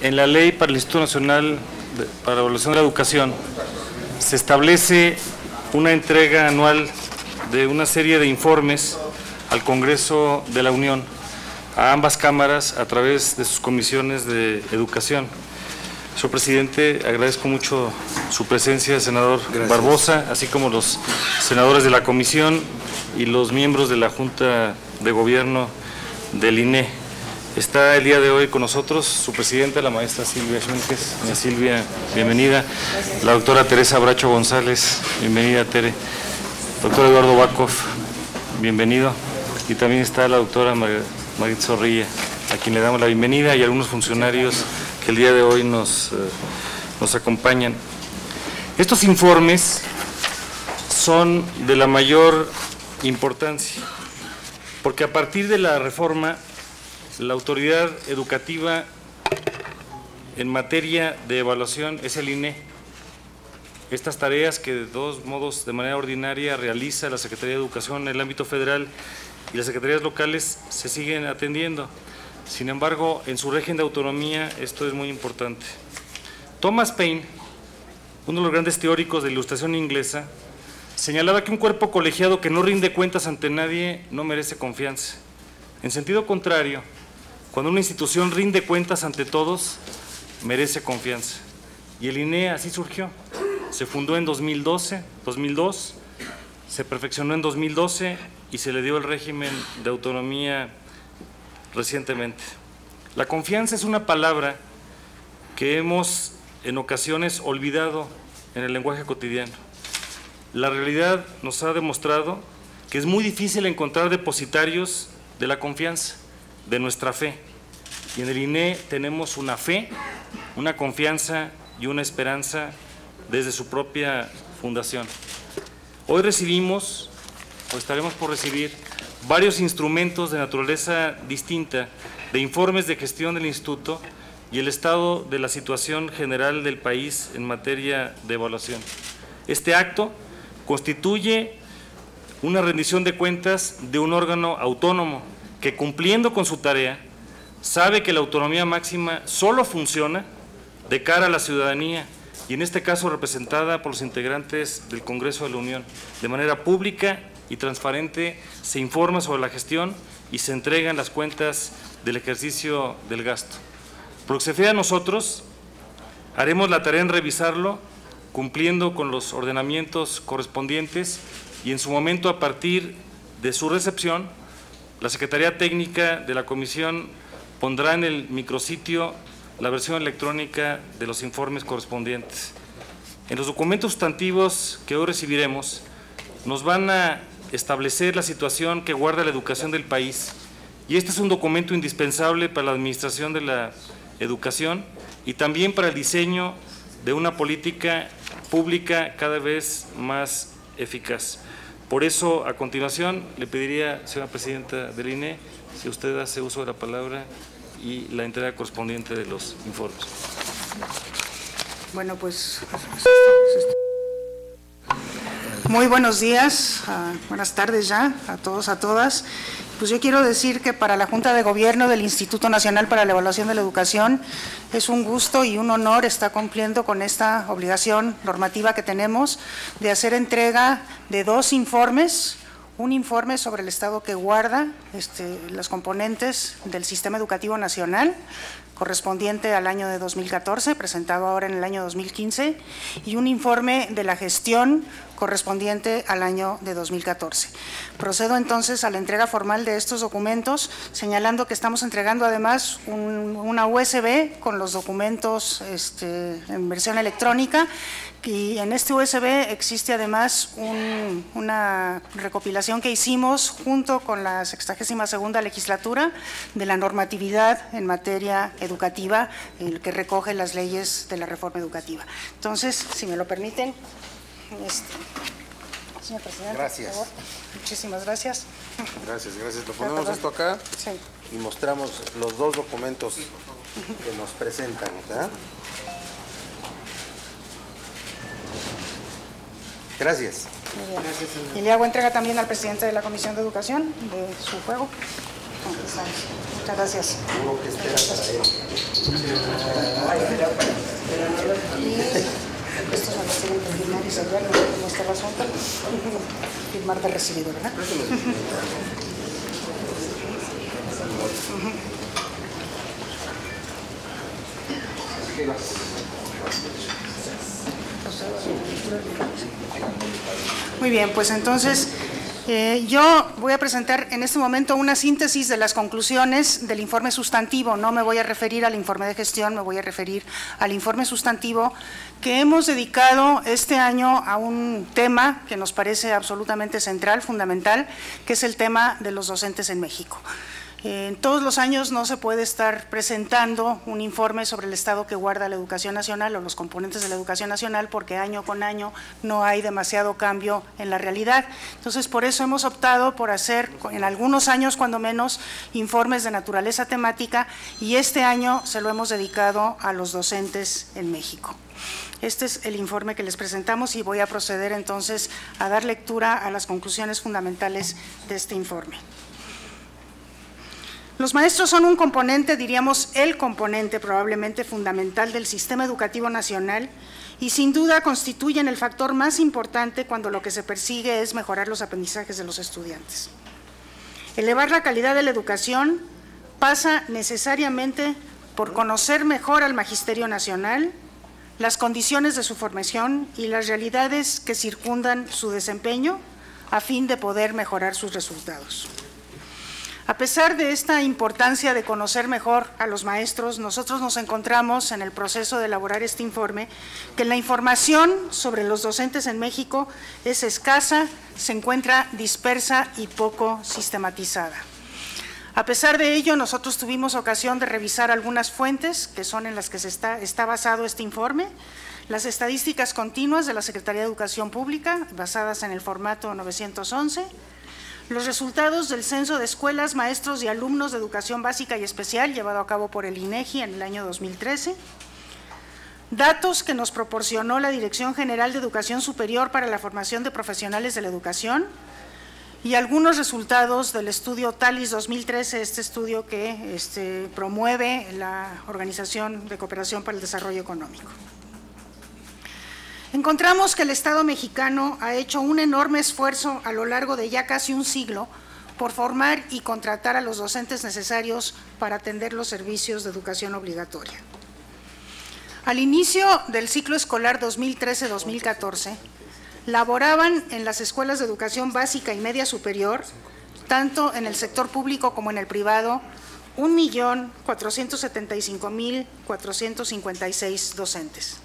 en la Ley para el Instituto Nacional para la Evaluación de la Educación se establece una entrega anual de una serie de informes al Congreso de la Unión, a ambas cámaras, a través de sus comisiones de educación. Señor presidente, agradezco mucho su presencia, senador Barbosa, así como los senadores de la comisión y los miembros de la Junta de Gobierno del INE. Está el día de hoy con nosotros su presidenta, la maestra Silvia Schmenkes. Doña Silvia, bienvenida. La doctora Teresa Bracho González, bienvenida, Tere. Doctor Eduardo Bakov, bienvenido. Y también está la doctora Marit Zorrilla, a quien le damos la bienvenida, y algunos funcionarios que el día de hoy nos acompañan. Estos informes son de la mayor importancia, porque a partir de la reforma, la autoridad educativa en materia de evaluación es el INE. Estas tareas que de todos modos de manera ordinaria realiza la Secretaría de Educación en el ámbito federal y las secretarías locales se siguen atendiendo. Sin embargo, en su régimen de autonomía esto es muy importante. Thomas Paine, uno de los grandes teóricos de la Ilustración inglesa, señalaba que un cuerpo colegiado que no rinde cuentas ante nadie no merece confianza. En sentido contrario, cuando una institución rinde cuentas ante todos, merece confianza. Y el INE así surgió. Se fundó en 2002, se perfeccionó en 2012 y se le dio el régimen de autonomía recientemente. La confianza es una palabra que hemos en ocasiones olvidado en el lenguaje cotidiano. La realidad nos ha demostrado que es muy difícil encontrar depositarios de la confianza, de nuestra fe. Y en el INE tenemos una fe, una confianza y una esperanza desde su propia fundación. Hoy recibimos, o estaremos por recibir, varios instrumentos de naturaleza distinta, de informes de gestión del Instituto y el estado de la situación general del país en materia de evaluación. Este acto constituye una rendición de cuentas de un órgano autónomo que, cumpliendo con su tarea, sabe que la autonomía máxima solo funciona de cara a la ciudadanía, y en este caso representada por los integrantes del Congreso de la Unión. De manera pública y transparente se informa sobre la gestión y se entregan las cuentas del ejercicio del gasto. Por lo que se refiere a nosotros, haremos la tarea en revisarlo, cumpliendo con los ordenamientos correspondientes, y en su momento, a partir de su recepción, la Secretaría Técnica de la Comisión pondrá en el micrositio la versión electrónica de los informes correspondientes. En los documentos sustantivos que hoy recibiremos, nos van a establecer la situación que guarda la educación del país, y este es un documento indispensable para la administración de la educación y también para el diseño de una política pública cada vez más eficaz. Por eso, a continuación, le pediría, señora presidenta del INE, si usted hace uso de la palabra y la entrega correspondiente de los informes. Bueno, pues muy buenos días, buenas tardes ya a todos, a todas. Pues yo quiero decir que para la Junta de Gobierno del Instituto Nacional para la Evaluación de la Educación es un gusto y un honor estar cumpliendo con esta obligación normativa que tenemos de hacer entrega de dos informes. Un informe sobre el estado que guarda los componentes del Sistema Educativo Nacional, correspondiente al año de 2014, presentado ahora en el año 2015, y un informe de la gestión correspondiente al año de 2014. Procedo entonces a la entrega formal de estos documentos, señalando que estamos entregando además una USB con los documentos en versión electrónica, y en este USB existe además una recopilación que hicimos junto con la 62ª legislatura de la normatividad en materia educativa, el que recoge las leyes de la reforma educativa. Entonces, si me lo permiten, señor presidente, gracias. Por favor. Muchísimas gracias. Gracias. Lo ponemos esto acá, sí, y mostramos los dos documentos que nos presentan, ¿verdad? Gracias. Muy bien. Y le hago entrega también al presidente de la Comisión de Educación de su juego. Muchas gracias. Seguro que espera para él. Y estos me los tienen que firmar y sellar, no sé cómo está el asunto. Firmar de recibido, ¿verdad? Muy bien, pues entonces yo voy a presentar en este momento una síntesis de las conclusiones del informe sustantivo. No me voy a referir al informe de gestión, me voy a referir al informe sustantivo que hemos dedicado este año a un tema que nos parece absolutamente central, fundamental, que es el tema de los docentes en México. Todos los años no se puede estar presentando un informe sobre el estado que guarda la educación nacional o los componentes de la educación nacional, porque año con año no hay demasiado cambio en la realidad. Entonces, por eso hemos optado por hacer, en algunos años cuando menos, informes de naturaleza temática, y este año se lo hemos dedicado a los docentes en México. Este es el informe que les presentamos y voy a proceder entonces a dar lectura a las conclusiones fundamentales de este informe. Los maestros son un componente, diríamos el componente probablemente fundamental del sistema educativo nacional y sin duda constituyen el factor más importante cuando lo que se persigue es mejorar los aprendizajes de los estudiantes. Elevar la calidad de la educación pasa necesariamente por conocer mejor al Magisterio Nacional, las condiciones de su formación y las realidades que circundan su desempeño a fin de poder mejorar sus resultados. A pesar de esta importancia de conocer mejor a los maestros, nosotros nos encontramos en el proceso de elaborar este informe que la información sobre los docentes en México es escasa, se encuentra dispersa y poco sistematizada. A pesar de ello, nosotros tuvimos ocasión de revisar algunas fuentes que son en las que está basado este informe, las estadísticas continuas de la Secretaría de Educación Pública, basadas en el formato 911, los resultados del Censo de Escuelas, Maestros y Alumnos de Educación Básica y Especial, llevado a cabo por el INEGI en el año 2013, datos que nos proporcionó la Dirección General de Educación Superior para la Formación de Profesionales de la Educación y algunos resultados del estudio TALIS 2013, este estudio que promueve la Organización de Cooperación para el Desarrollo Económico. Encontramos que el Estado mexicano ha hecho un enorme esfuerzo a lo largo de ya casi un siglo por formar y contratar a los docentes necesarios para atender los servicios de educación obligatoria. Al inicio del ciclo escolar 2013-2014, laboraban en las escuelas de educación básica y media superior, tanto en el sector público como en el privado, 1.475.456 docentes.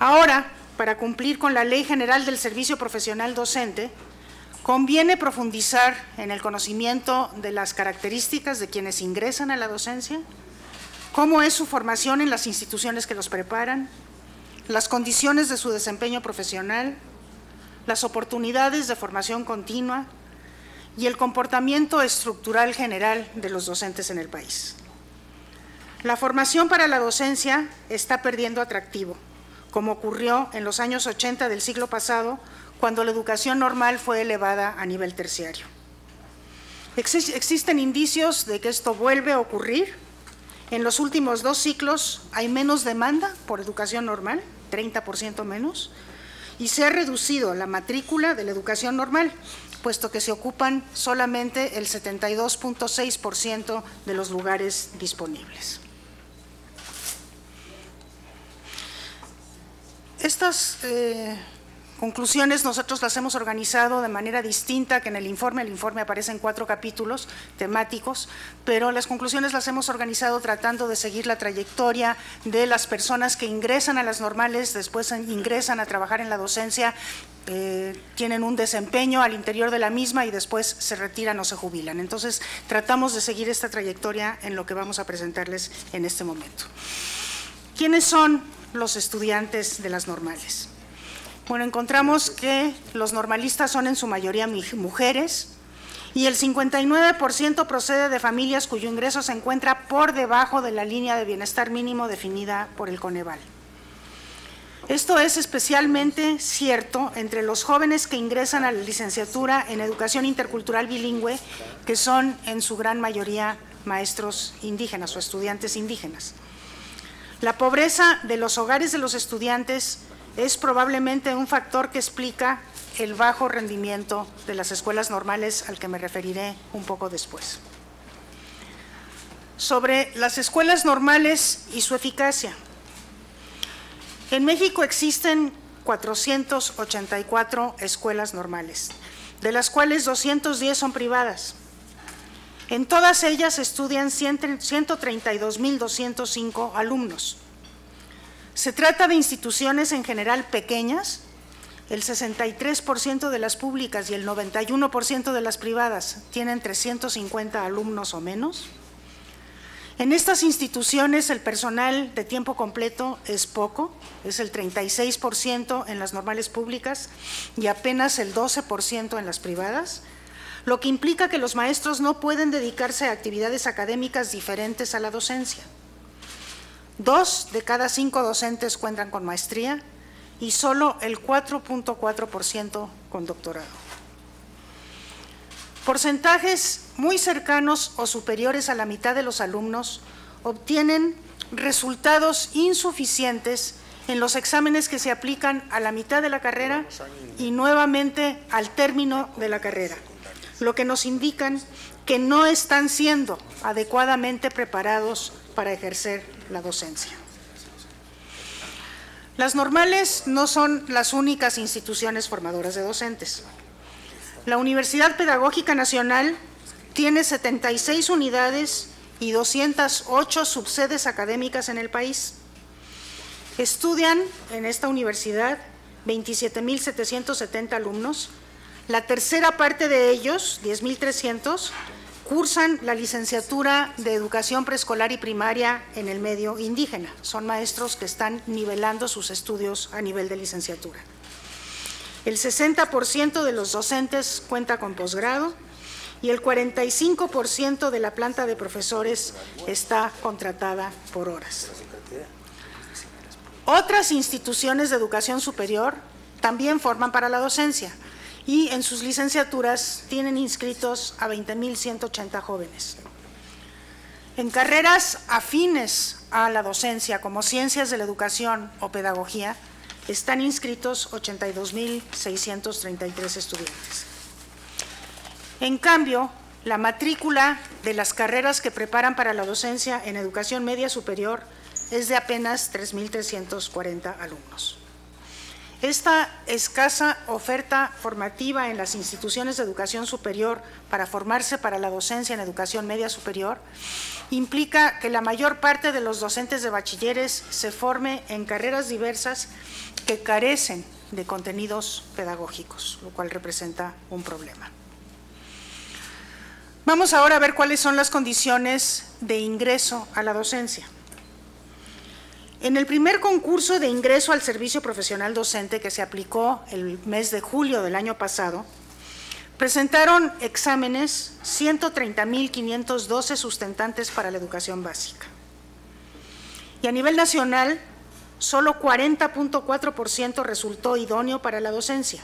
Ahora, para cumplir con la Ley General del Servicio Profesional Docente, conviene profundizar en el conocimiento de las características de quienes ingresan a la docencia, cómo es su formación en las instituciones que los preparan, las condiciones de su desempeño profesional, las oportunidades de formación continua y el comportamiento estructural general de los docentes en el país. La formación para la docencia está perdiendo atractivo, como ocurrió en los años 80 del siglo pasado, cuando la educación normal fue elevada a nivel terciario. Existen indicios de que esto vuelve a ocurrir. En los últimos 2 ciclos hay menos demanda por educación normal, 30% menos, y se ha reducido la matrícula de la educación normal, puesto que se ocupan solamente el 72.6% de los lugares disponibles. Estas conclusiones nosotros las hemos organizado de manera distinta que en el informe. El informe aparece en 4 capítulos temáticos, pero las conclusiones las hemos organizado tratando de seguir la trayectoria de las personas que ingresan a las normales, después ingresan a trabajar en la docencia, tienen un desempeño al interior de la misma y después se retiran o se jubilan. Entonces, tratamos de seguir esta trayectoria en lo que vamos a presentarles en este momento. ¿Quiénes son los estudiantes de las normales? Bueno, encontramos que los normalistas son en su mayoría mujeres y el 59% procede de familias cuyo ingreso se encuentra por debajo de la línea de bienestar mínimo definida por el Coneval. Esto es especialmente cierto entre los jóvenes que ingresan a la licenciatura en Educación Intercultural Bilingüe, que son en su gran mayoría maestros indígenas o estudiantes indígenas. La pobreza de los hogares de los estudiantes es probablemente un factor que explica el bajo rendimiento de las escuelas normales, al que me referiré un poco después. Sobre las escuelas normales y su eficacia. En México existen 484 escuelas normales, de las cuales 210 son privadas. En todas ellas estudian 132.205 alumnos. Se trata de instituciones en general pequeñas, el 63% de las públicas y el 91% de las privadas tienen 350 alumnos o menos. En estas instituciones el personal de tiempo completo es poco, es el 36% en las normales públicas y apenas el 12% en las privadas, lo que implica que los maestros no pueden dedicarse a actividades académicas diferentes a la docencia. 2 de cada 5 docentes cuentan con maestría y solo el 4.4% con doctorado. Porcentajes muy cercanos o superiores a la mitad de los alumnos obtienen resultados insuficientes en los exámenes que se aplican a la mitad de la carrera y nuevamente al término de la carrera, lo que nos indican que no están siendo adecuadamente preparados para ejercer la docencia. Las normales no son las únicas instituciones formadoras de docentes. La Universidad Pedagógica Nacional tiene 76 unidades y 208 subsedes académicas en el país. Estudian en esta universidad 27.770 alumnos. La tercera parte de ellos, 10.300, cursan la licenciatura de Educación Preescolar y Primaria en el medio indígena. Son maestros que están nivelando sus estudios a nivel de licenciatura. El 60% de los docentes cuenta con posgrado y el 45% de la planta de profesores está contratada por horas. Otras instituciones de educación superior también forman para la docencia y en sus licenciaturas tienen inscritos a 20.180 jóvenes. En carreras afines a la docencia, como ciencias de la educación o pedagogía, están inscritos 82.633 estudiantes. En cambio, la matrícula de las carreras que preparan para la docencia en educación media superior es de apenas 3.340 alumnos. Esta escasa oferta formativa en las instituciones de educación superior para formarse para la docencia en educación media superior implica que la mayor parte de los docentes de bachilleres se forme en carreras diversas que carecen de contenidos pedagógicos, lo cual representa un problema. Vamos ahora a ver cuáles son las condiciones de ingreso a la docencia. En el primer concurso de ingreso al servicio profesional docente que se aplicó el mes de julio del año pasado, presentaron exámenes 130.512 sustentantes para la educación básica. Y a nivel nacional, solo 40.4% resultó idóneo para la docencia,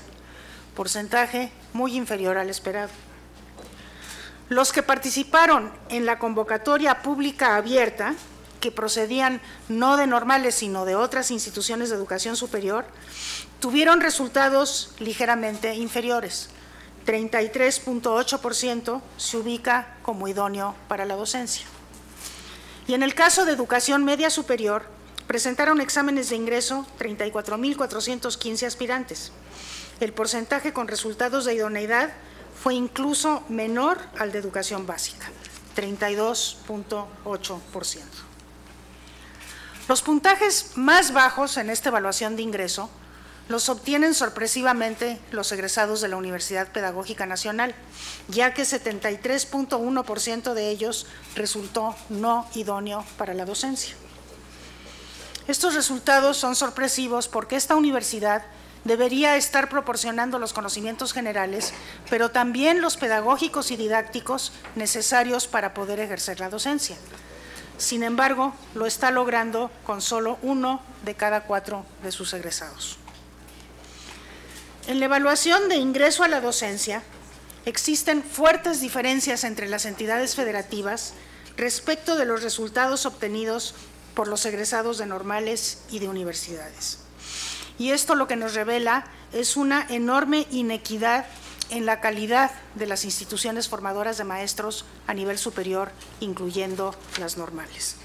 porcentaje muy inferior al esperado. Los que participaron en la convocatoria pública abierta, que procedían no de normales sino de otras instituciones de educación superior, tuvieron resultados ligeramente inferiores. 33.8% se ubica como idóneo para la docencia. Y en el caso de educación media superior, presentaron exámenes de ingreso 34.415 aspirantes. El porcentaje con resultados de idoneidad fue incluso menor al de educación básica, 32.8%. Los puntajes más bajos en esta evaluación de ingreso los obtienen sorpresivamente los egresados de la Universidad Pedagógica Nacional, ya que 73.1% de ellos resultó no idóneo para la docencia. Estos resultados son sorpresivos porque esta universidad debería estar proporcionando los conocimientos generales, pero también los pedagógicos y didácticos necesarios para poder ejercer la docencia. Sin embargo, lo está logrando con solo 1 de cada 4 de sus egresados. En la evaluación de ingreso a la docencia, existen fuertes diferencias entre las entidades federativas respecto de los resultados obtenidos por los egresados de normales y de universidades. Y esto lo que nos revela es una enorme inequidad en la calidad de las instituciones formadoras de maestros a nivel superior, incluyendo las normales.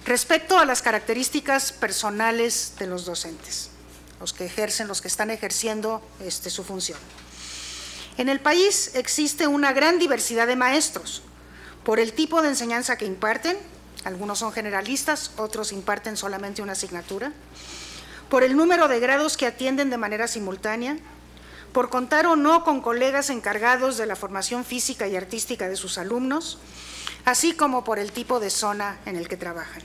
Respecto a las características personales de los docentes, los que están ejerciendo su función. En el país existe una gran diversidad de maestros, por el tipo de enseñanza que imparten, algunos son generalistas, otros imparten solamente una asignatura, por el número de grados que atienden de manera simultánea, por contar o no con colegas encargados de la formación física y artística de sus alumnos, así como por el tipo de zona en el que trabajan.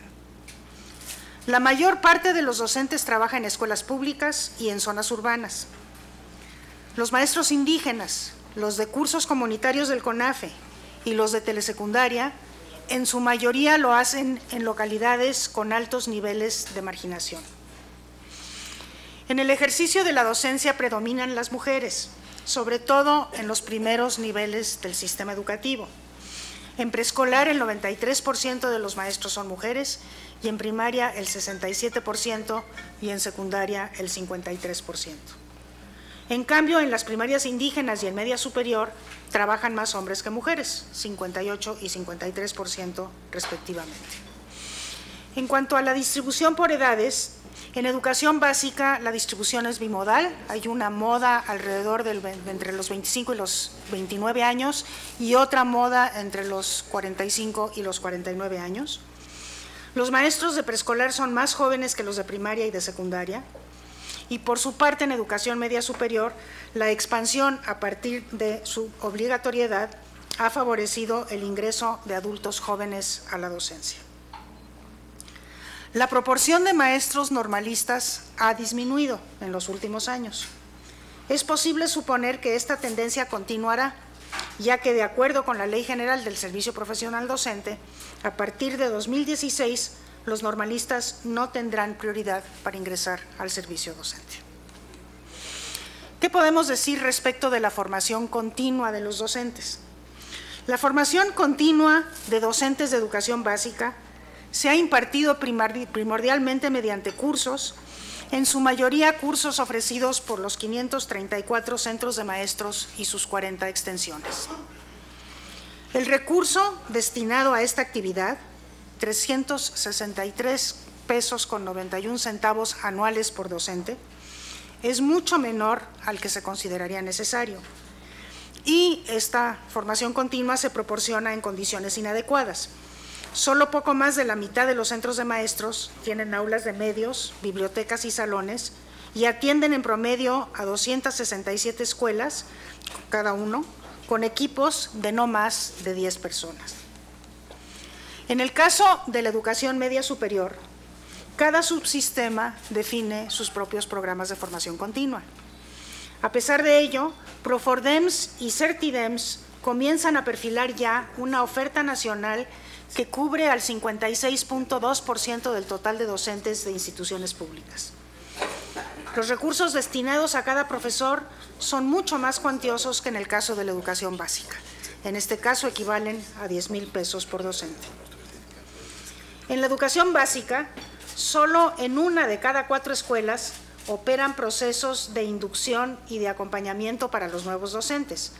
La mayor parte de los docentes trabaja en escuelas públicas y en zonas urbanas. Los maestros indígenas, los de cursos comunitarios del CONAFE y los de telesecundaria, en su mayoría lo hacen en localidades con altos niveles de marginación. En el ejercicio de la docencia predominan las mujeres, sobre todo en los primeros niveles del sistema educativo. En preescolar el 93% de los maestros son mujeres y en primaria el 67% y en secundaria el 53%. En cambio, en las primarias indígenas y en media superior trabajan más hombres que mujeres, 58 y 53% respectivamente. En cuanto a la distribución por edades, en educación básica la distribución es bimodal, hay una moda alrededor entre los 25 y los 29 años y otra moda entre los 45 y los 49 años. Los maestros de preescolar son más jóvenes que los de primaria y de secundaria. Y por su parte, en educación media superior, la expansión a partir de su obligatoriedad ha favorecido el ingreso de adultos jóvenes a la docencia. La proporción de maestros normalistas ha disminuido en los últimos años. Es posible suponer que esta tendencia continuará, ya que de acuerdo con la Ley General del Servicio Profesional Docente, a partir de 2016, los normalistas no tendrán prioridad para ingresar al servicio docente. ¿Qué podemos decir respecto de la formación continua de los docentes? La formación continua de docentes de educación básica se ha impartido primordialmente mediante cursos, en su mayoría cursos ofrecidos por los 534 centros de maestros y sus 40 extensiones. El recurso destinado a esta actividad, 363 pesos con 91 centavos anuales por docente, es mucho menor al que se consideraría necesario. Y esta formación continua se proporciona en condiciones inadecuadas. Solo poco más de la mitad de los centros de maestros tienen aulas de medios, bibliotecas y salones y atienden en promedio a 267 escuelas, cada uno, con equipos de no más de 10 personas. En el caso de la educación media superior, cada subsistema define sus propios programas de formación continua. A pesar de ello, Profordems y Certidems comienzan a perfilar ya una oferta nacional que cubre al 56.2% del total de docentes de instituciones públicas. Los recursos destinados a cada profesor son mucho más cuantiosos que en el caso de la educación básica. En este caso equivalen a 10,000 pesos por docente. En la educación básica, solo en 1 de cada 4 escuelas operan procesos de inducción y de acompañamiento para los nuevos docentes,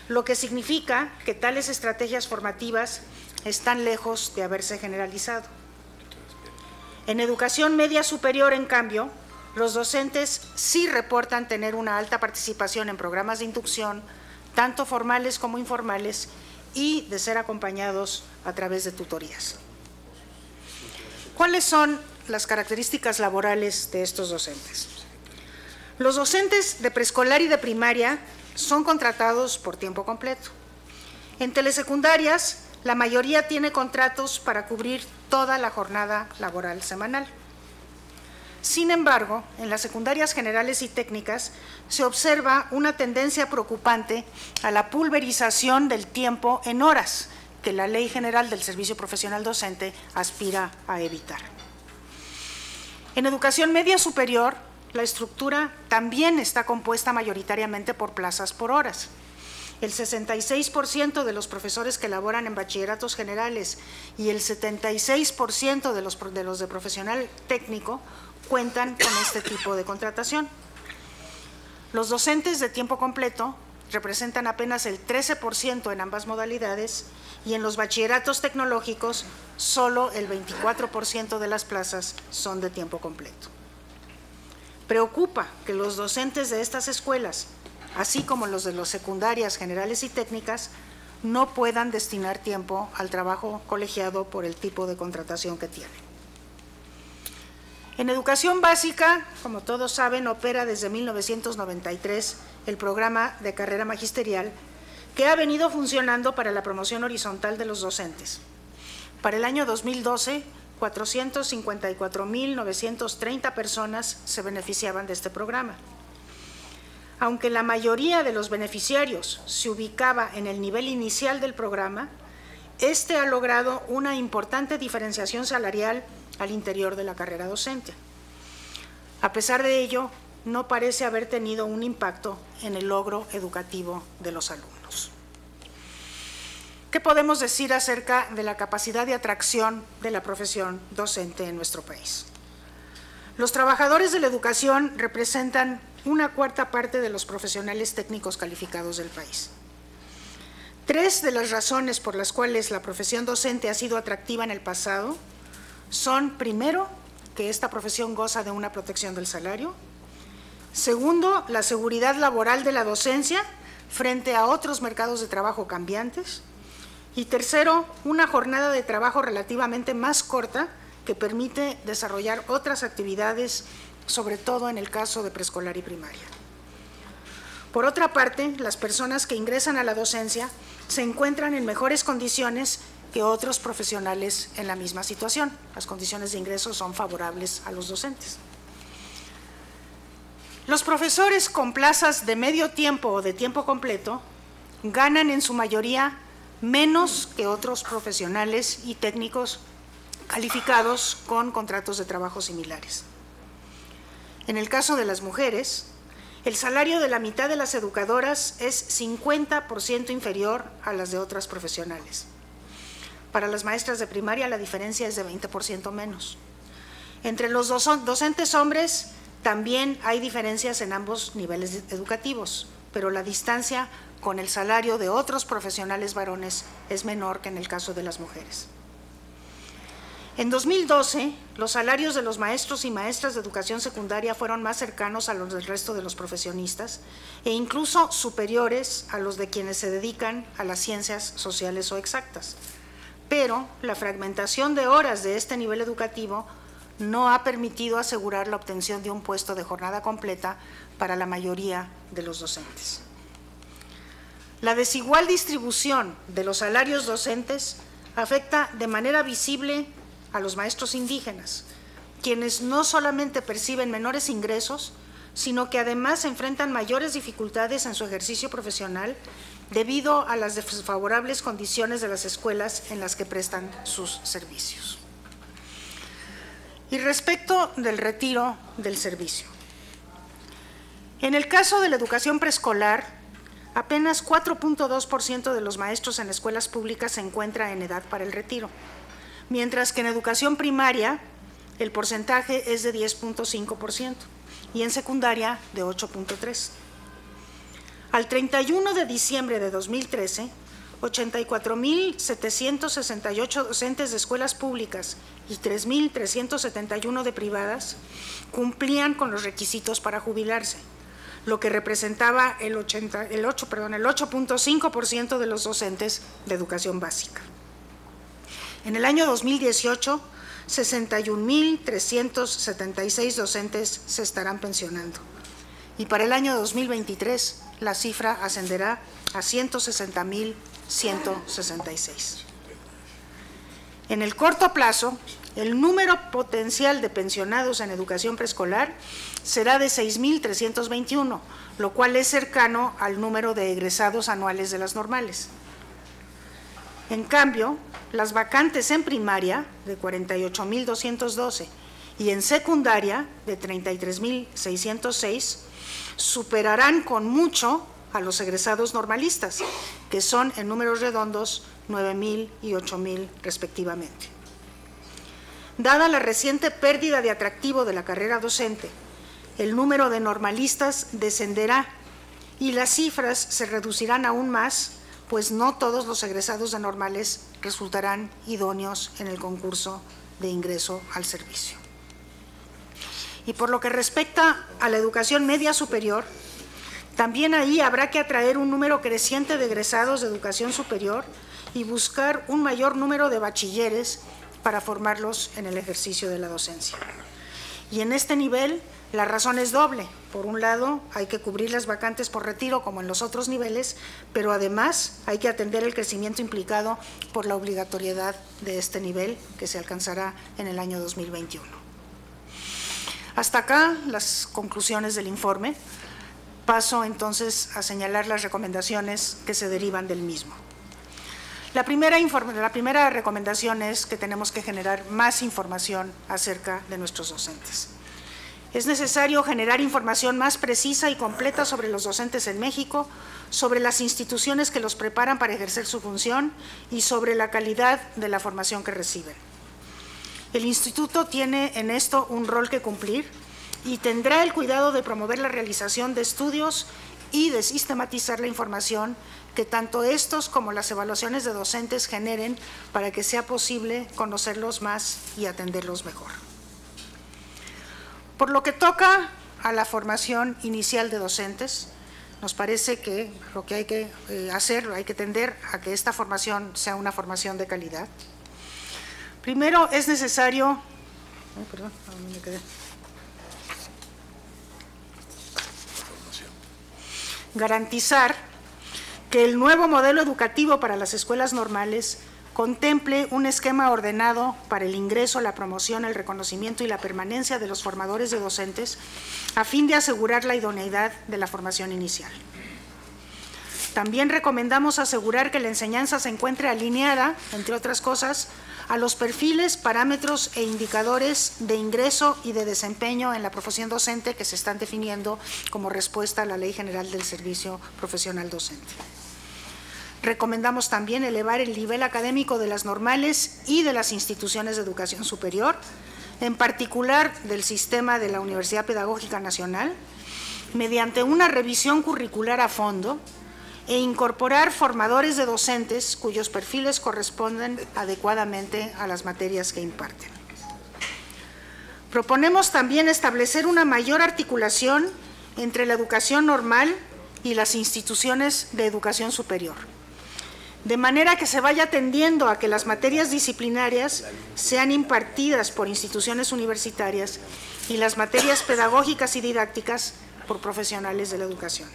lo que significa que tales estrategias formativas están lejos de haberse generalizado. En educación media superior, en cambio, los docentes sí reportan tener una alta participación en programas de inducción, tanto formales como informales, y de ser acompañados a través de tutorías. ¿Cuáles son las características laborales de estos docentes? Los docentes de preescolar y de primaria son contratados por tiempo completo. En telesecundarias, la mayoría tiene contratos para cubrir toda la jornada laboral semanal. Sin embargo, en las secundarias generales y técnicas se observa una tendencia preocupante a la pulverización del tiempo en horas, que la Ley General del Servicio Profesional Docente aspira a evitar. En educación media superior, la estructura también está compuesta mayoritariamente por plazas por horas. El 66% de los profesores que laboran en bachilleratos generales y el 76% de los de profesional técnico cuentan con este tipo de contratación. Los docentes de tiempo completo representan apenas el 13% en ambas modalidades y en los bachilleratos tecnológicos solo el 24% de las plazas son de tiempo completo. Preocupa que los docentes de estas escuelas, así como los de las secundarias generales y técnicas, no puedan destinar tiempo al trabajo colegiado por el tipo de contratación que tienen. En educación básica, como todos saben, opera desde 1993 el programa de carrera magisterial que ha venido funcionando para la promoción horizontal de los docentes. Para el año 2012, 454.930 personas se beneficiaban de este programa. Aunque la mayoría de los beneficiarios se ubicaba en el nivel inicial del programa, este ha logrado una importante diferenciación salarial al interior de la carrera docente. A pesar de ello, no parece haber tenido un impacto en el logro educativo de los alumnos. ¿Qué podemos decir acerca de la capacidad de atracción de la profesión docente en nuestro país? Los trabajadores de la educación representan una cuarta parte de los profesionales técnicos calificados del país. 3 de las razones por las cuales la profesión docente ha sido atractiva en el pasado son, primero, que esta profesión goza de una protección del salario; segundo, la seguridad laboral de la docencia frente a otros mercados de trabajo cambiantes; y tercero, una jornada de trabajo relativamente más corta que permite desarrollar otras actividades, sobre todo en el caso de preescolar y primaria. Por otra parte, las personas que ingresan a la docencia se encuentran en mejores condiciones que otros profesionales en la misma situación. Las condiciones de ingreso son favorables a los docentes. Los profesores con plazas de medio tiempo o de tiempo completo ganan en su mayoría menos que otros profesionales y técnicos calificados con contratos de trabajo similares. En el caso de las mujeres, el salario de la mitad de las educadoras es 50% inferior a las de otras profesionales. Para las maestras de primaria la diferencia es de 20% menos. Entre los docentes hombres también hay diferencias en ambos niveles educativos, pero la distancia con el salario de otros profesionales varones es menor que en el caso de las mujeres. En 2012, los salarios de los maestros y maestras de educación secundaria fueron más cercanos a los del resto de los profesionistas e incluso superiores a los de quienes se dedican a las ciencias sociales o exactas. Pero la fragmentación de horas de este nivel educativo no ha permitido asegurar la obtención de un puesto de jornada completa para la mayoría de los docentes. La desigual distribución de los salarios docentes afecta de manera visible a los maestros indígenas, quienes no solamente perciben menores ingresos, sino que además enfrentan mayores dificultades en su ejercicio profesional debido a las desfavorables condiciones de las escuelas en las que prestan sus servicios. Y respecto del retiro del servicio. En el caso de la educación preescolar, apenas 4.2% de los maestros en escuelas públicas se encuentra en edad para el retiro, mientras que en educación primaria el porcentaje es de 10.5% y en secundaria de 8.3%. Al 31 de diciembre de 2013, 84.768 docentes de escuelas públicas y 3.371 de privadas cumplían con los requisitos para jubilarse, lo que representaba el 8.5% de los docentes de educación básica. En el año 2018, 61.376 docentes se estarán pensionando y para el año 2023 la cifra ascenderá a 160.166. En el corto plazo, el número potencial de pensionados en educación preescolar será de 6.321, lo cual es cercano al número de egresados anuales de las normales. En cambio, las vacantes en primaria, de 48,212, y en secundaria, de 33,606, superarán con mucho a los egresados normalistas, que son en números redondos 9,000 y 8,000 respectivamente. Dada la reciente pérdida de atractivo de la carrera docente, el número de normalistas descenderá y las cifras se reducirán aún más, pues no todos los egresados de normales resultarán idóneos en el concurso de ingreso al servicio. Y por lo que respecta a la educación media superior, también ahí habrá que atraer un número creciente de egresados de educación superior y buscar un mayor número de bachilleres para formarlos en el ejercicio de la docencia. Y en este nivel, la razón es doble. Por un lado, hay que cubrir las vacantes por retiro como en los otros niveles, pero además hay que atender el crecimiento implicado por la obligatoriedad de este nivel que se alcanzará en el año 2021. Hasta acá las conclusiones del informe. Paso entonces a señalar las recomendaciones que se derivan del mismo. La primera recomendación es que tenemos que generar más información acerca de nuestros docentes. Es necesario generar información más precisa y completa sobre los docentes en México, sobre las instituciones que los preparan para ejercer su función y sobre la calidad de la formación que reciben. El Instituto tiene en esto un rol que cumplir y tendrá el cuidado de promover la realización de estudios y de sistematizar la información que tanto estos como las evaluaciones de docentes generen para que sea posible conocerlos más y atenderlos mejor. Por lo que toca a la formación inicial de docentes, nos parece que lo que hay que hacer, hay que tender a que esta formación sea una formación de calidad. Primero es necesario, garantizar que el nuevo modelo educativo para las escuelas normales contemple un esquema ordenado para el ingreso, la promoción, el reconocimiento y la permanencia de los formadores de docentes a fin de asegurar la idoneidad de la formación inicial. También recomendamos asegurar que la enseñanza se encuentre alineada, entre otras cosas, a los perfiles, parámetros e indicadores de ingreso y de desempeño en la profesión docente que se están definiendo como respuesta a la Ley General del Servicio Profesional Docente. Recomendamos también elevar el nivel académico de las normales y de las instituciones de educación superior, en particular del sistema de la Universidad Pedagógica Nacional, mediante una revisión curricular a fondo e incorporar formadores de docentes cuyos perfiles corresponden adecuadamente a las materias que imparten. Proponemos también establecer una mayor articulación entre la educación normal y las instituciones de educación superior, de manera que se vaya tendiendo a que las materias disciplinarias sean impartidas por instituciones universitarias y las materias pedagógicas y didácticas por profesionales de la educación.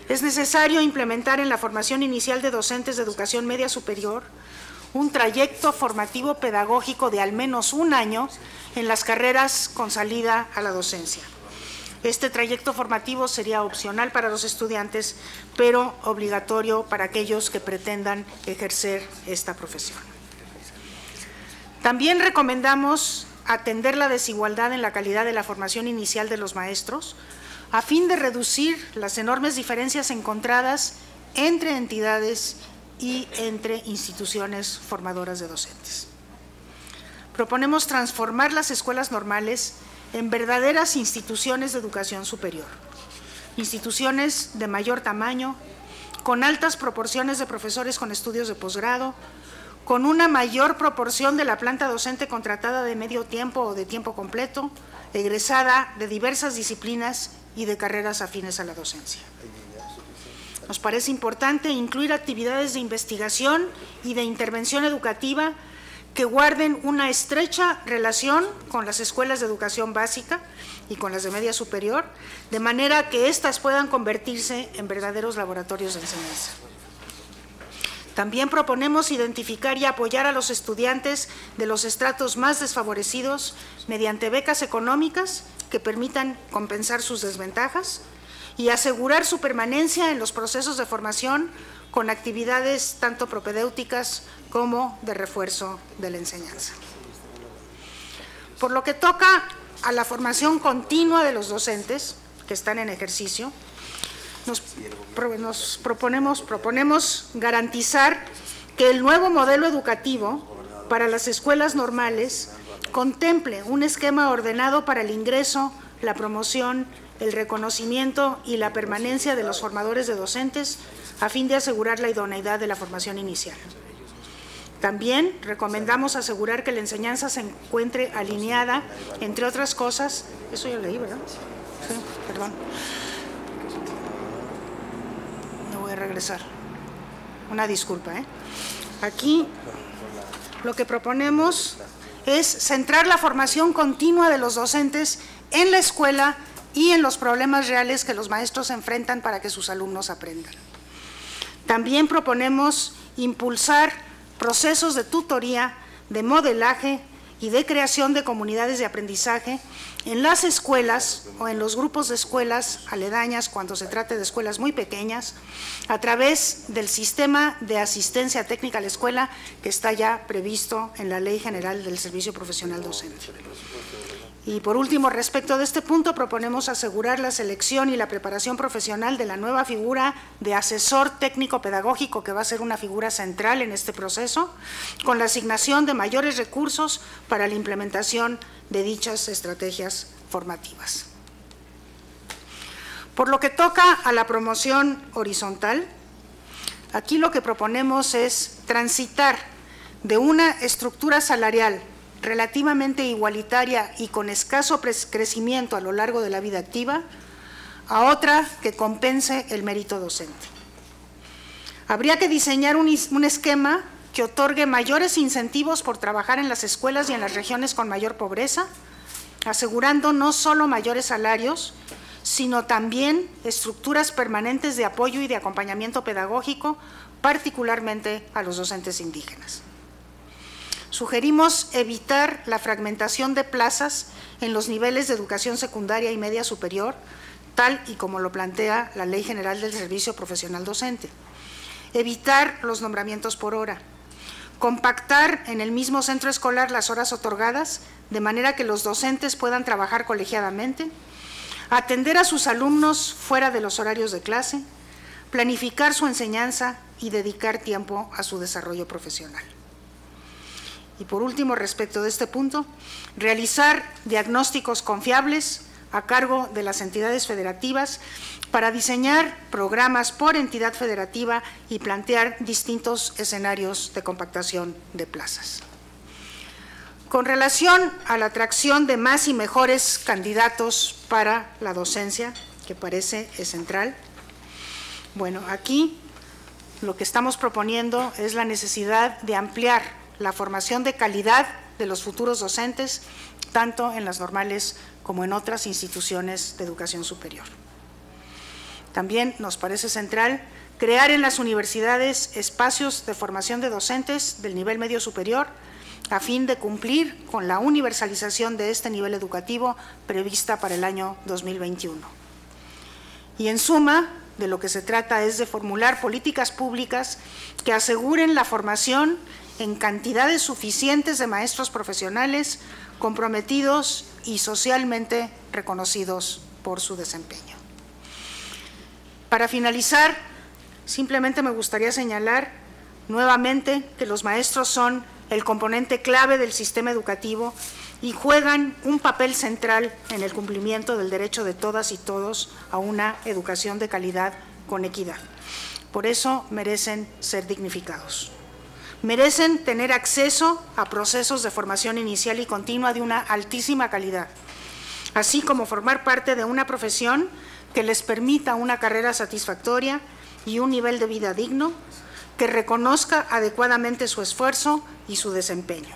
Es necesario implementar en la formación inicial de docentes de educación media superior un trayecto formativo pedagógico de al menos un año en las carreras con salida a la docencia. Este trayecto formativo sería opcional para los estudiantes, pero obligatorio para aquellos que pretendan ejercer esta profesión. También recomendamos atender la desigualdad en la calidad de la formación inicial de los maestros, a fin de reducir las enormes diferencias encontradas entre entidades y entre instituciones formadoras de docentes. Proponemos transformar las escuelas normales en verdaderas instituciones de educación superior, instituciones de mayor tamaño, con altas proporciones de profesores con estudios de posgrado, con una mayor proporción de la planta docente contratada de medio tiempo o de tiempo completo, egresada de diversas disciplinas y de carreras afines a la docencia. Nos parece importante incluir actividades de investigación y de intervención educativa que guarden una estrecha relación con las escuelas de educación básica y con las de media superior, de manera que éstas puedan convertirse en verdaderos laboratorios de enseñanza. También proponemos identificar y apoyar a los estudiantes de los estratos más desfavorecidos mediante becas económicas que permitan compensar sus desventajas y asegurar su permanencia en los procesos de formación con actividades tanto propedéuticas como de refuerzo de la enseñanza. Por lo que toca a la formación continua de los docentes que están en ejercicio, proponemos garantizar que el nuevo modelo educativo para las escuelas normales contemple un esquema ordenado para el ingreso, la promoción, el reconocimiento y la permanencia de los formadores de docentes a fin de asegurar la idoneidad de la formación inicial. También recomendamos asegurar que la enseñanza se encuentre alineada, entre otras cosas, eso ya leí, ¿verdad? Sí, perdón. Me voy a regresar. Una disculpa, ¿eh? Aquí lo que proponemos es centrar la formación continua de los docentes en la escuela y en los problemas reales que los maestros enfrentan para que sus alumnos aprendan. También proponemos impulsar procesos de tutoría, de modelaje y de creación de comunidades de aprendizaje en las escuelas o en los grupos de escuelas aledañas cuando se trate de escuelas muy pequeñas, a través del sistema de asistencia técnica a la escuela que está ya previsto en la Ley General del Servicio Profesional Docente. Y por último, respecto de este punto, proponemos asegurar la selección y la preparación profesional de la nueva figura de asesor técnico pedagógico, que va a ser una figura central en este proceso, con la asignación de mayores recursos para la implementación de dichas estrategias formativas. Por lo que toca a la promoción horizontal, aquí lo que proponemos es transitar de una estructura salarial relativamente igualitaria y con escaso crecimiento a lo largo de la vida activa, a otra que compense el mérito docente. Habría que diseñar un esquema que otorgue mayores incentivos por trabajar en las escuelas y en las regiones con mayor pobreza, asegurando no solo mayores salarios, sino también estructuras permanentes de apoyo y de acompañamiento pedagógico, particularmente a los docentes indígenas. Sugerimos evitar la fragmentación de plazas en los niveles de educación secundaria y media superior, tal y como lo plantea la Ley General del Servicio Profesional Docente. Evitar los nombramientos por hora. Compactar en el mismo centro escolar las horas otorgadas, de manera que los docentes puedan trabajar colegiadamente. Atender a sus alumnos fuera de los horarios de clase. Planificar su enseñanza y dedicar tiempo a su desarrollo profesional. Y por último, respecto de este punto, realizar diagnósticos confiables a cargo de las entidades federativas para diseñar programas por entidad federativa y plantear distintos escenarios de compactación de plazas. Con relación a la atracción de más y mejores candidatos para la docencia, que parece es central, bueno, aquí lo que estamos proponiendo es la necesidad de ampliar la formación de calidad de los futuros docentes, tanto en las normales como en otras instituciones de educación superior. También nos parece central crear en las universidades espacios de formación de docentes del nivel medio superior, a fin de cumplir con la universalización de este nivel educativo prevista para el año 2021. Y en suma, de lo que se trata es de formular políticas públicas que aseguren la formación en cantidades suficientes de maestros profesionales comprometidos y socialmente reconocidos por su desempeño. Para finalizar, simplemente me gustaría señalar nuevamente que los maestros son el componente clave del sistema educativo y juegan un papel central en el cumplimiento del derecho de todas y todos a una educación de calidad con equidad. Por eso merecen ser dignificados. Merecen tener acceso a procesos de formación inicial y continua de una altísima calidad, así como formar parte de una profesión que les permita una carrera satisfactoria y un nivel de vida digno, que reconozca adecuadamente su esfuerzo y su desempeño.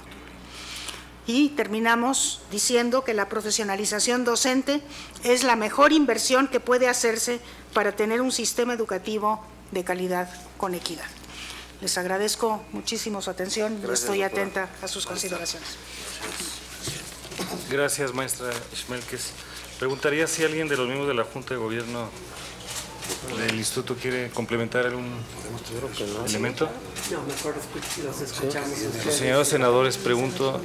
Y terminamos diciendo que la profesionalización docente es la mejor inversión que puede hacerse para tener un sistema educativo de calidad con equidad. Les agradezco muchísimo su atención y estoy atenta a sus consideraciones. Gracias, maestra Xmelkes. Preguntaría si alguien de los miembros de la Junta de Gobierno ¿El instituto quiere complementar algún elemento? No, mejor los escuchamos. Los señores senadores, pregunto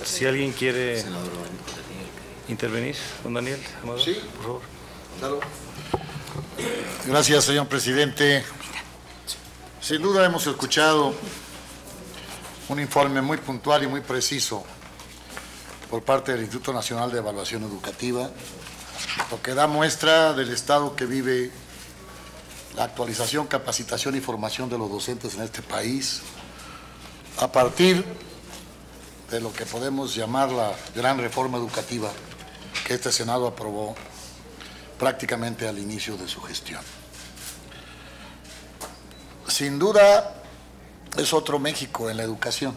si alguien quiere intervenir. Don Daniel Amador, Sí. por favor. Claro. Gracias, señor presidente. Sin duda hemos escuchado un informe muy puntual y muy preciso por parte del Instituto Nacional de Evaluación Educativa, lo que da muestra del estado que vive la actualización, capacitación y formación de los docentes en este país, a partir de lo que podemos llamar la gran reforma educativa que este Senado aprobó prácticamente al inicio de su gestión. Sin duda es otro México en la educación,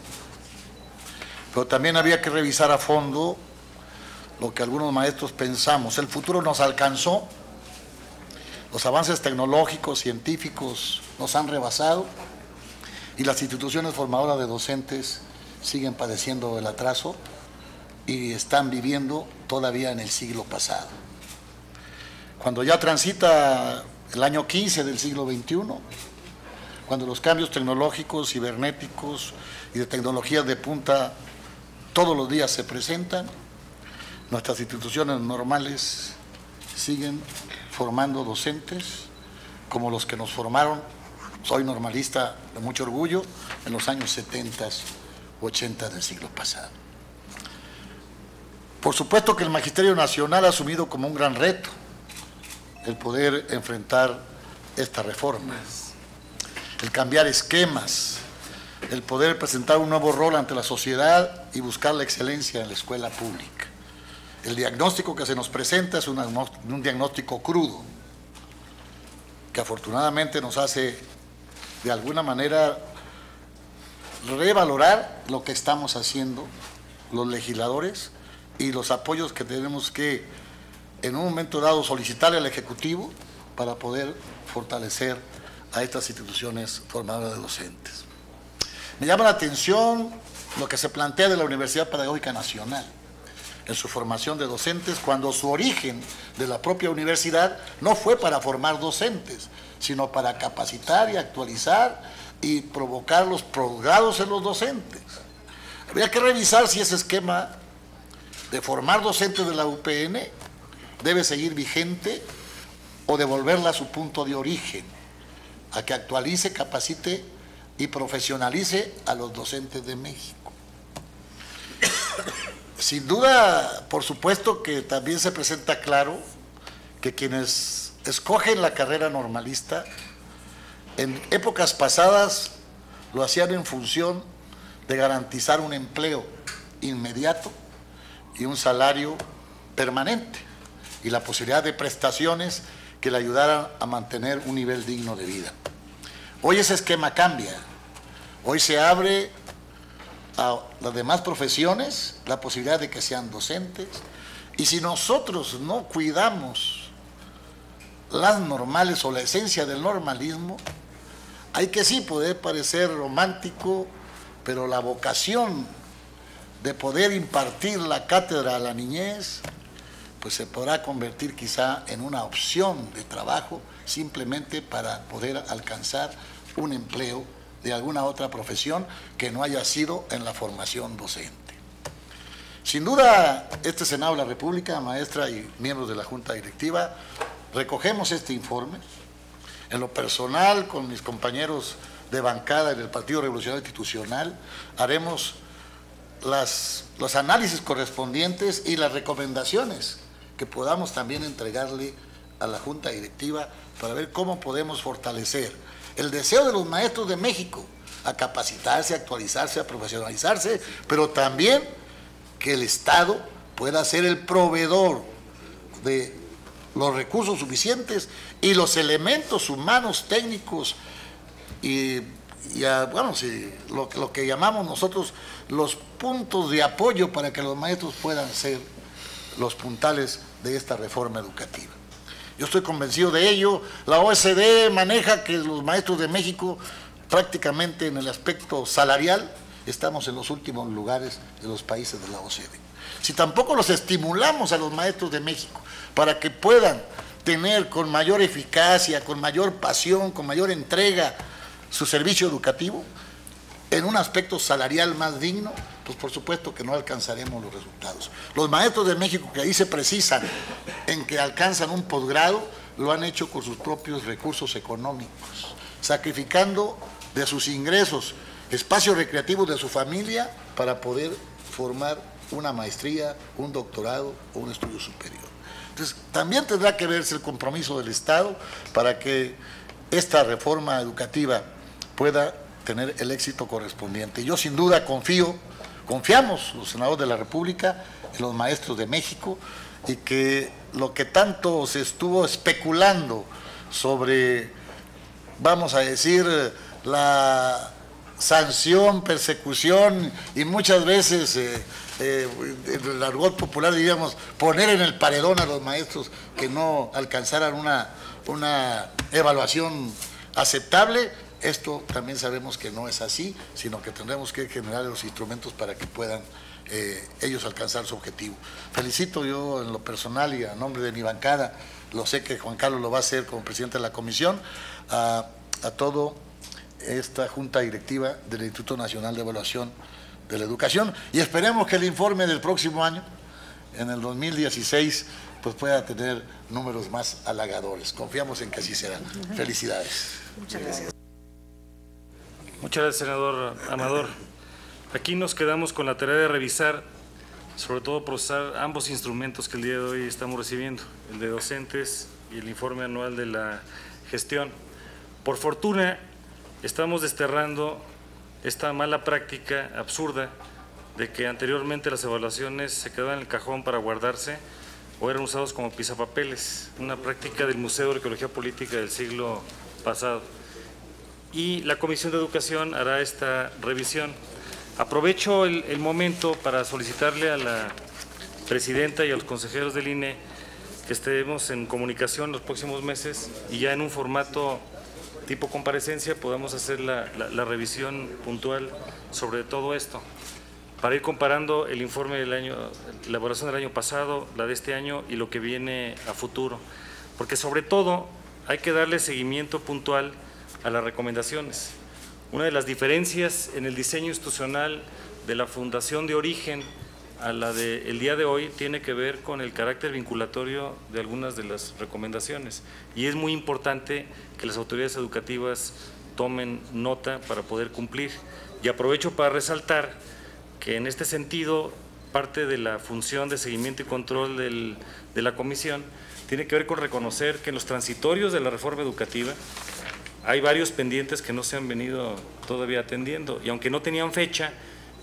pero también había que revisar a fondo lo que algunos maestros pensamos. El futuro nos alcanzó, los avances tecnológicos, científicos nos han rebasado y las instituciones formadoras de docentes siguen padeciendo el atraso y están viviendo todavía en el siglo pasado. Cuando ya transita el año 15 del siglo XXI, cuando los cambios tecnológicos, cibernéticos y de tecnologías de punta todos los días se presentan, nuestras instituciones normales siguen formando docentes como los que nos formaron, soy normalista de mucho orgullo, en los años 70 u 80 del siglo pasado. Por supuesto que el Magisterio Nacional ha asumido como un gran reto el poder enfrentar esta reforma, el cambiar esquemas, el poder presentar un nuevo rol ante la sociedad y buscar la excelencia en la escuela pública. El diagnóstico que se nos presenta es un diagnóstico crudo, que afortunadamente nos hace de alguna manera revalorar lo que estamos haciendo los legisladores y los apoyos que tenemos que en un momento dado solicitarle al Ejecutivo para poder fortalecer a estas instituciones formadoras de docentes. Me llama la atención lo que se plantea de la Universidad Pedagógica Nacional en su formación de docentes, cuando su origen de la propia universidad no fue para formar docentes, sino para capacitar y actualizar y provocar los posgrados en los docentes. Habría que revisar si ese esquema de formar docentes de la UPN debe seguir vigente o devolverla a su punto de origen, a que actualice, capacite y profesionalice a los docentes de México. Sin duda, por supuesto que también se presenta claro que quienes escogen la carrera normalista, en épocas pasadas lo hacían en función de garantizar un empleo inmediato y un salario permanente, y la posibilidad de prestaciones que le ayudaran a mantener un nivel digno de vida. Hoy ese esquema cambia. Hoy se abre a las demás profesiones la posibilidad de que sean docentes, y si nosotros no cuidamos las normales o la esencia del normalismo, hay que sí poder parecer romántico, pero la vocación de poder impartir la cátedra a la niñez pues se podrá convertir quizá en una opción de trabajo simplemente para poder alcanzar un empleo de alguna otra profesión que no haya sido en la formación docente. Sin duda, este Senado de la República, maestra y miembros de la Junta Directiva, recogemos este informe. En lo personal, con mis compañeros de bancada del Partido Revolucionario Institucional, haremos los análisis correspondientes y las recomendaciones que podamos también entregarle a la Junta Directiva para ver cómo podemos fortalecer el deseo de los maestros de México a capacitarse, a actualizarse, a profesionalizarse, pero también que el Estado pueda ser el proveedor de los recursos suficientes y los elementos humanos, técnicos bueno, sí, lo que llamamos nosotros los puntos de apoyo para que los maestros puedan ser los puntales de esta reforma educativa. Yo estoy convencido de ello. La OECD maneja que los maestros de México prácticamente en el aspecto salarial estamos en los últimos lugares de los países de la OCDE. Si tampoco los estimulamos a los maestros de México para que puedan tener con mayor eficacia, con mayor pasión, con mayor entrega su servicio educativo, en un aspecto salarial más digno, pues por supuesto que no alcanzaremos los resultados. Los maestros de México que ahí se precisan en que alcanzan un posgrado, lo han hecho con sus propios recursos económicos, sacrificando de sus ingresos, espacios recreativos de su familia para poder formar una maestría, un doctorado o un estudio superior. Entonces, también tendrá que verse el compromiso del Estado para que esta reforma educativa pueda tener el éxito correspondiente. Yo sin duda confiamos los senadores de la República, en los maestros de México, y que lo que tanto se estuvo especulando sobre, vamos a decir, la sanción, persecución y muchas veces, en el argot popular diríamos, poner en el paredón a los maestros que no alcanzaran una evaluación aceptable, esto también sabemos que no es así, sino que tendremos que generar los instrumentos para que puedan ellos alcanzar su objetivo. Felicito yo en lo personal y a nombre de mi bancada, lo sé que Juan Carlos lo va a hacer como presidente de la comisión, a todo esta Junta Directiva del Instituto Nacional de Evaluación de la Educación, y esperemos que el informe del próximo año, en el 2016, pues pueda tener números más halagadores. Confiamos en que así será. Felicidades. Muchas gracias. Muchas gracias, senador Amador. Aquí nos quedamos con la tarea de revisar, sobre todo procesar ambos instrumentos que el día de hoy estamos recibiendo, el de docentes y el informe anual de la gestión. Por fortuna, estamos desterrando esta mala práctica absurda de que anteriormente las evaluaciones se quedaban en el cajón para guardarse o eran usados como pisapapeles, una práctica del Museo de Arqueología Política del siglo pasado. Y la Comisión de Educación hará esta revisión. Aprovecho el momento para solicitarle a la presidenta y a los consejeros del INE que estemos en comunicación los próximos meses y ya en un formato tipo comparecencia podamos hacer la revisión puntual sobre todo esto, para ir comparando el informe del año, la evaluación del año pasado, la de este año y lo que viene a futuro, porque sobre todo hay que darle seguimiento puntual a las recomendaciones. Una de las diferencias en el diseño institucional de la fundación de origen a la del día de hoy tiene que ver con el carácter vinculatorio de algunas de las recomendaciones, y es muy importante que las autoridades educativas tomen nota para poder cumplir. Y aprovecho para resaltar que en este sentido parte de la función de seguimiento y control de la comisión tiene que ver con reconocer que en los transitorios de la reforma educativa hay varios pendientes que no se han venido todavía atendiendo, y aunque no tenían fecha,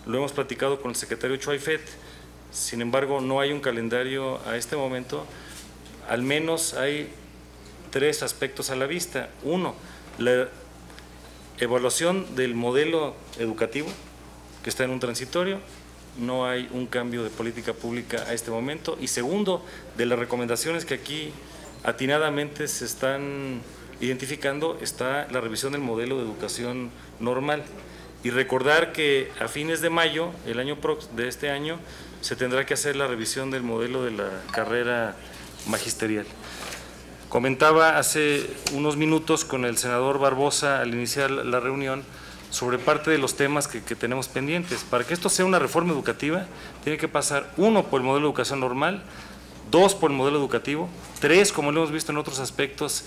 lo hemos platicado con el secretario Chuaifet, sin embargo no hay un calendario a este momento. Al menos hay 3 aspectos a la vista. Uno, la evaluación del modelo educativo, que está en un transitorio, no hay un cambio de política pública a este momento. Y segundo, de las recomendaciones que aquí atinadamente se están identificando, está la revisión del modelo de educación normal. Y recordar que a fines de mayo, de este año, se tendrá que hacer la revisión del modelo de la carrera magisterial. Comentaba hace unos minutos con el senador Barbosa al iniciar la reunión sobre parte de los temas que tenemos pendientes. Para que esto sea una reforma educativa, tiene que pasar 1 por el modelo de educación normal, 2 por el modelo educativo, 3, como lo hemos visto en otros aspectos,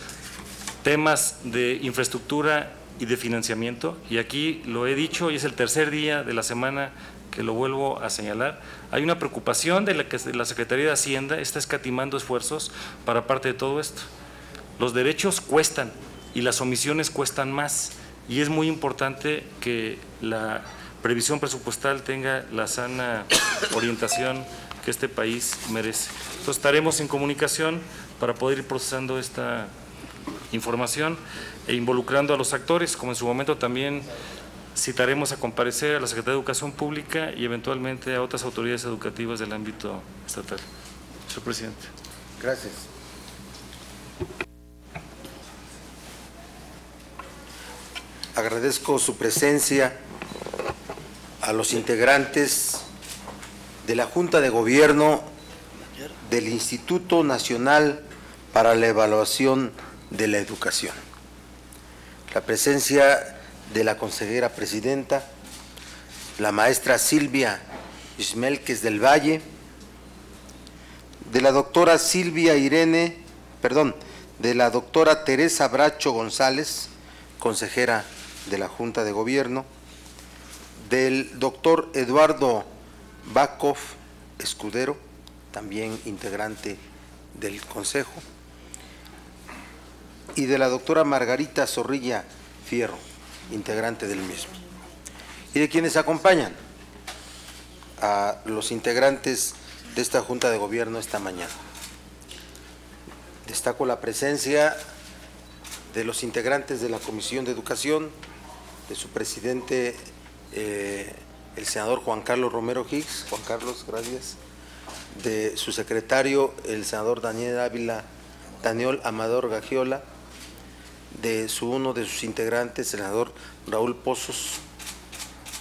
temas de infraestructura y de financiamiento, y aquí lo he dicho y es el tercer día de la semana que lo vuelvo a señalar. Hay una preocupación de la Secretaría de Hacienda está escatimando esfuerzos para parte de todo esto. Los derechos cuestan y las omisiones cuestan más, y es muy importante que la previsión presupuestal tenga la sana orientación que este país merece. Entonces estaremos en comunicación para poder ir procesando esta información e involucrando a los actores, como en su momento también citaremos a comparecer a la Secretaría de Educación Pública y eventualmente a otras autoridades educativas del ámbito estatal. Señor presidente. Gracias. Agradezco su presencia a los integrantes de la Junta de Gobierno del Instituto Nacional para la evaluación de la educación. La presencia de la consejera presidenta, la maestra Silvia Ismelques del Valle, de la doctora de la doctora Teresa Bracho González, consejera de la Junta de Gobierno, del doctor Eduardo Bakov Escudero, también integrante del Consejo, y de la doctora Margarita Zorrilla Fierro, integrante del mismo, y de quienes acompañan a los integrantes de esta Junta de Gobierno esta mañana. Destaco la presencia de los integrantes de la Comisión de Educación, de su presidente, el senador Juan Carlos Romero Hicks. Juan Carlos, gracias. De su secretario, el senador Daniel Amador Gagiola, de uno de sus integrantes, el senador Raúl Pozos,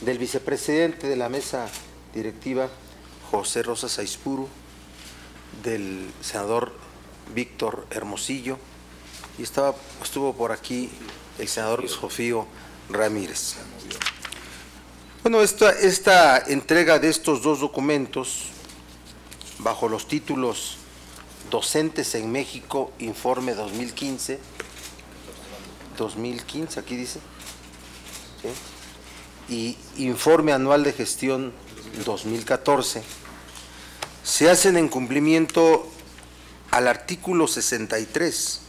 del vicepresidente de la mesa directiva, José Rosa Saizpuru, del senador Víctor Hermosillo, y estuvo por aquí el senador Sofío Ramírez. Bueno, esta entrega de estos dos documentos, bajo los títulos Docentes en México, Informe 2015, aquí dice, ¿sí? Y Informe Anual de Gestión 2014, se hacen en cumplimiento al artículo 63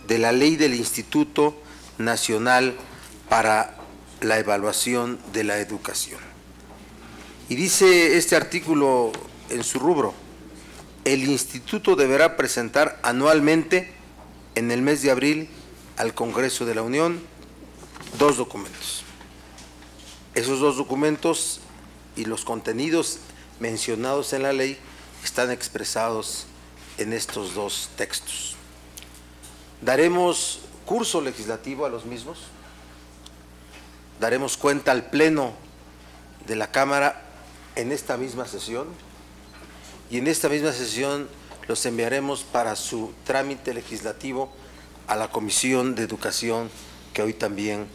de la Ley del Instituto Nacional para la Evaluación de la Educación. Y dice este artículo en su rubro: el Instituto deberá presentar anualmente en el mes de abril al Congreso de la Unión dos documentos. Esos dos documentos y los contenidos mencionados en la ley están expresados en estos dos textos. Daremos curso legislativo a los mismos, daremos cuenta al Pleno de la Cámara en esta misma sesión, y en esta misma sesión los enviaremos para su trámite legislativo a la Comisión de Educación, que hoy también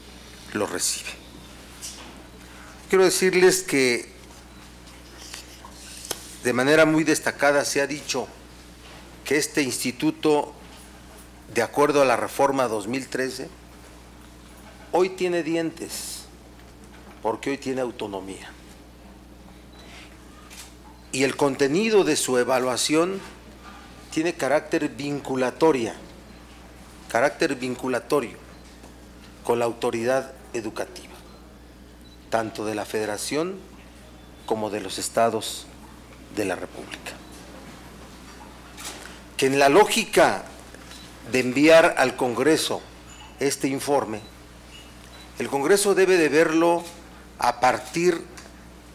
lo recibe. Quiero decirles que de manera muy destacada se ha dicho que este instituto, de acuerdo a la reforma 2013, hoy tiene dientes, porque hoy tiene autonomía. Y el contenido de su evaluación tiene carácter vinculatorio con la autoridad educativa, tanto de la Federación como de los estados de la República. Que en la lógica de enviar al Congreso este informe, el Congreso debe de verlo a partir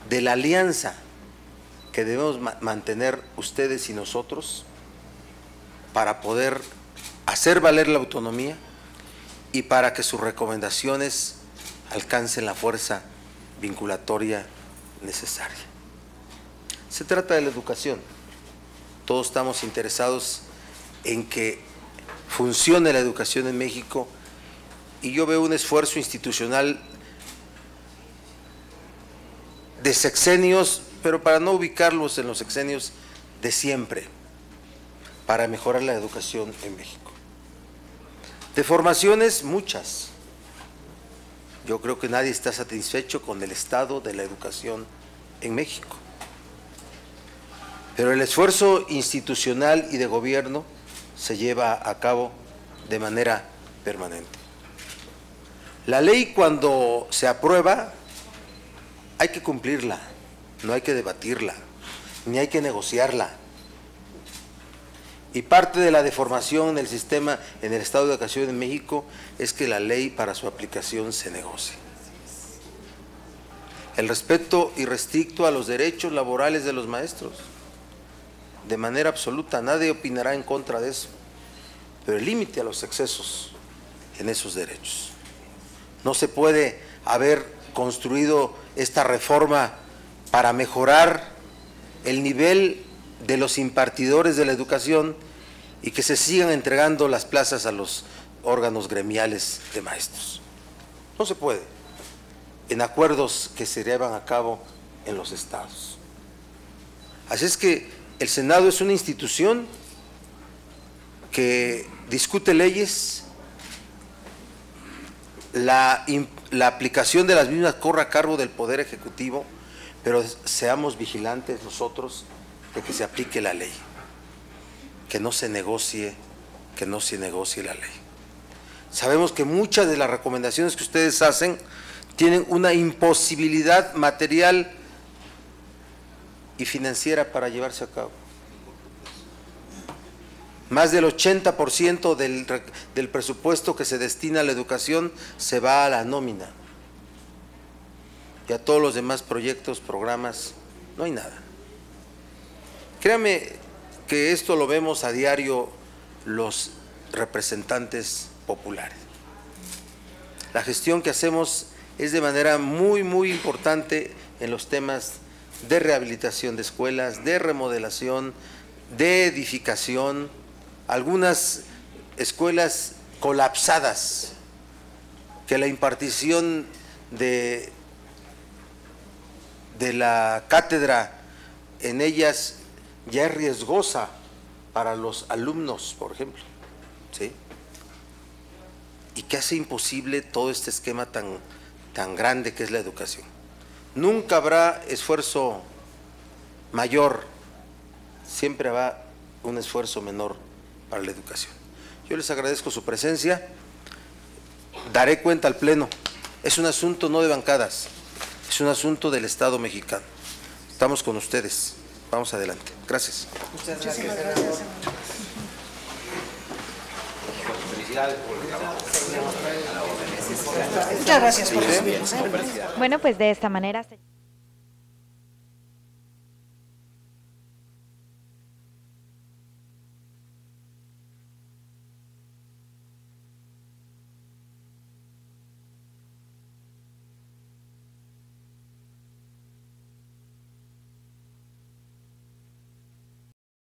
de la alianza que debemos mantener ustedes y nosotros para poder hacer valer la autonomía y para que sus recomendaciones alcancen la fuerza vinculatoria necesaria. Se trata de la educación. Todos estamos interesados en que funcione la educación en México, y yo veo un esfuerzo institucional de sexenios, pero para no ubicarlos en los sexenios de siempre, para mejorar la educación en México. De formaciones, muchas. Yo creo que nadie está satisfecho con el estado de la educación en México. Pero el esfuerzo institucional y de gobierno se lleva a cabo de manera permanente. La ley, cuando se aprueba, hay que cumplirla, no hay que debatirla, ni hay que negociarla. Y parte de la deformación del sistema en el estado de educación en México es que la ley para su aplicación se negocie. El respeto irrestricto a los derechos laborales de los maestros, de manera absoluta, nadie opinará en contra de eso, pero el límite a los excesos en esos derechos. No se puede haber construido esta reforma para mejorar el nivel de los impartidores de la educación y que se sigan entregando las plazas a los órganos gremiales de maestros. No se puede, en acuerdos que se llevan a cabo en los estados. Así es que el Senado es una institución que discute leyes, la aplicación de las mismas corre a cargo del Poder Ejecutivo, pero seamos vigilantes nosotros de que se aplique la ley, que no se negocie la ley. Sabemos que muchas de las recomendaciones que ustedes hacen tienen una imposibilidad material y financiera para llevarse a cabo. Más del 80% del presupuesto que se destina a la educación se va a la nómina. Y a todos los demás proyectos, programas, no hay nada. Créame que esto lo vemos a diario los representantes populares. La gestión que hacemos es de manera muy, muy importante en los temas de rehabilitación de escuelas, de remodelación, de edificación, algunas escuelas colapsadas, que la impartición de la cátedra en ellas ya es riesgosa para los alumnos, por ejemplo, ¿sí? Y que hace imposible todo este esquema tan grande que es la educación. Nunca habrá esfuerzo mayor, siempre habrá un esfuerzo menor para la educación. Yo les agradezco su presencia, daré cuenta al Pleno. Es un asunto no de bancadas, es un asunto del Estado mexicano. Estamos con ustedes, vamos adelante. Gracias. Muchas gracias. Muchas gracias por recibirnos. Bueno, pues de esta manera...